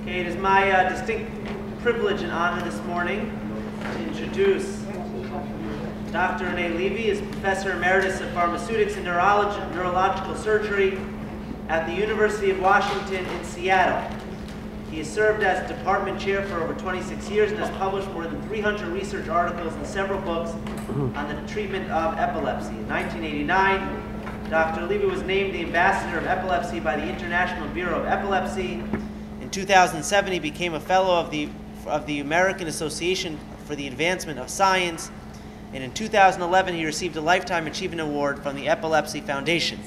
Okay, it is my distinct privilege and honor this morning to introduce Dr. Renee Levy is Professor Emeritus of Pharmaceutics and Neurological Surgery at the University of Washington in Seattle. He has served as department chair for over 26 years and has published more than 300 research articles and several books on the treatment of epilepsy. In 1989, Dr. Levy was named the Ambassador of Epilepsy by the International Bureau of Epilepsy. In 2007, he became a fellow of the American Association for the Advancement of Science. And in 2011, he received a Lifetime Achievement Award from the Epilepsy Foundation.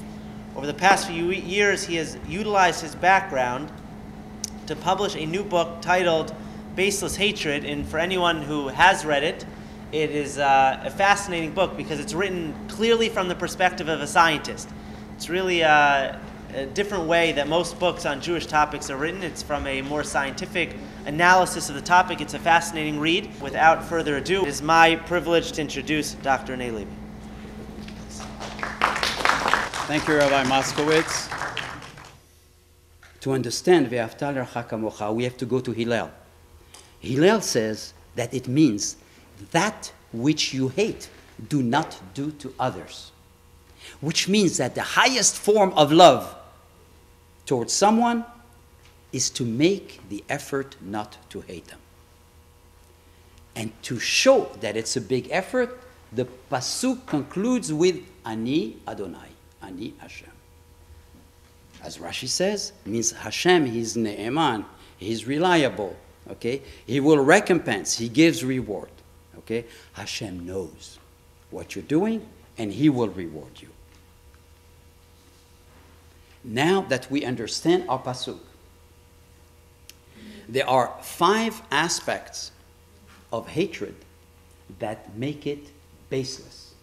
Over the past few years, he has utilized his background to publish a new book titled Baseless Hatred, and for anyone who has read it, it is a fascinating book because it's written clearly from the perspective of a scientist. It's really a different way that most books on Jewish topics are written. It's from a more scientific analysis of the topic. It's a fascinating read. Without further ado, it is my privilege to introduce Dr. Renee Levy. Thank you, Rabbi Moskowitz. To understand Ve'ahavta l'reacha kamocha, we have to go to Hillel. Hillel says that it means that which you hate, do not do to others. Which means that the highest form of love towards someone is to make the effort not to hate them. And to show that it's a big effort, the pasuk concludes with Ani Adonai, Ani Hashem. As Rashi says, it means Hashem, He's Ne'eman, He's reliable, okay? He will recompense, He gives reward, okay? Hashem knows what you're doing, and He will reward you. Now that we understand our pasuk, there are 5 aspects of hatred that make it baseless.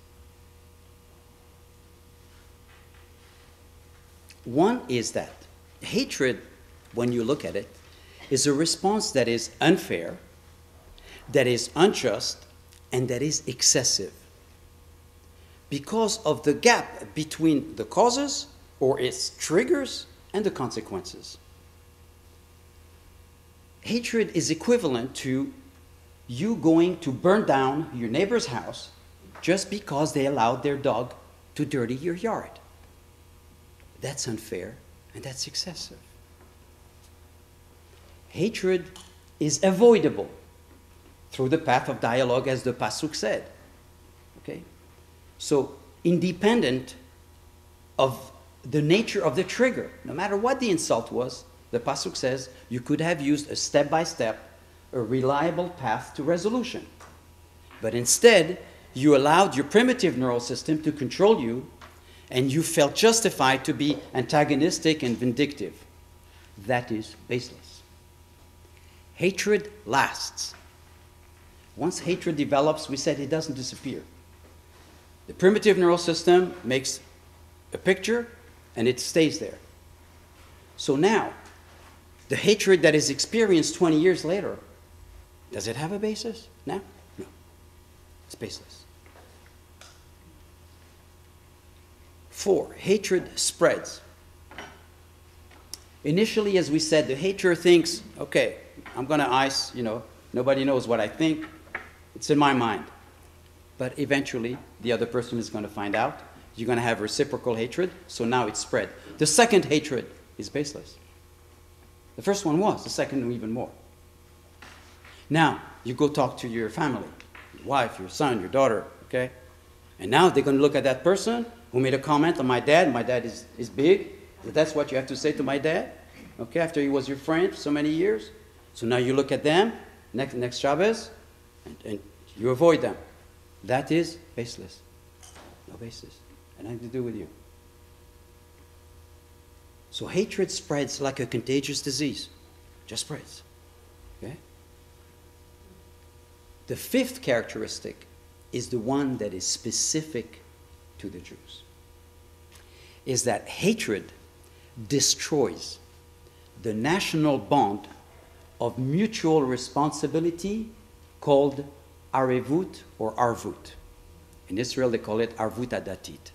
One is that hatred, when you look at it, is a response that is unfair, that is unjust, and that is excessive because of the gap between the causes or its triggers and the consequences. Hatred is equivalent to you going to burn down your neighbor's house just because they allowed their dog to dirty your yard. That's unfair and that's excessive. Hatred is avoidable through the path of dialogue, as the pasuk said. Okay? So, independent of the nature of the trigger, no matter what the insult was, the pasuk says you could have used a step-by-step, a reliable path to resolution. But instead, you allowed your primitive neural system to control you, and you felt justified to be antagonistic and vindictive. That is baseless. Hatred lasts. Once hatred develops, we said it doesn't disappear. The primitive neural system makes a picture, and it stays there. So now, the hatred that is experienced 20 years later, does it have a basis now? No. It's baseless. 4, hatred spreads. Initially, as we said, the hater thinks, okay, I'm going to ice, nobody knows what I think. It's in my mind. But eventually, the other person is going to find out. You're going to have reciprocal hatred, so now it's spread. The second hatred is baseless. The first one was, the second even more. Now, you go talk to your family, your wife, your son, your daughter, okay? And now they're going to look at that person who made a comment on my dad. My dad is big. That's what you have to say to my dad, okay, after he was your friend for so many years. So now you look at them, next Shabbos, and you avoid them. That is baseless. No basis. And nothing to do with you. So hatred spreads like a contagious disease. Just spreads. Okay? The 5th characteristic is the one that is specific to the Jews. Is that hatred destroys the national bond of mutual responsibility called arevut or arvut. In Israel, they call it arvut adatit.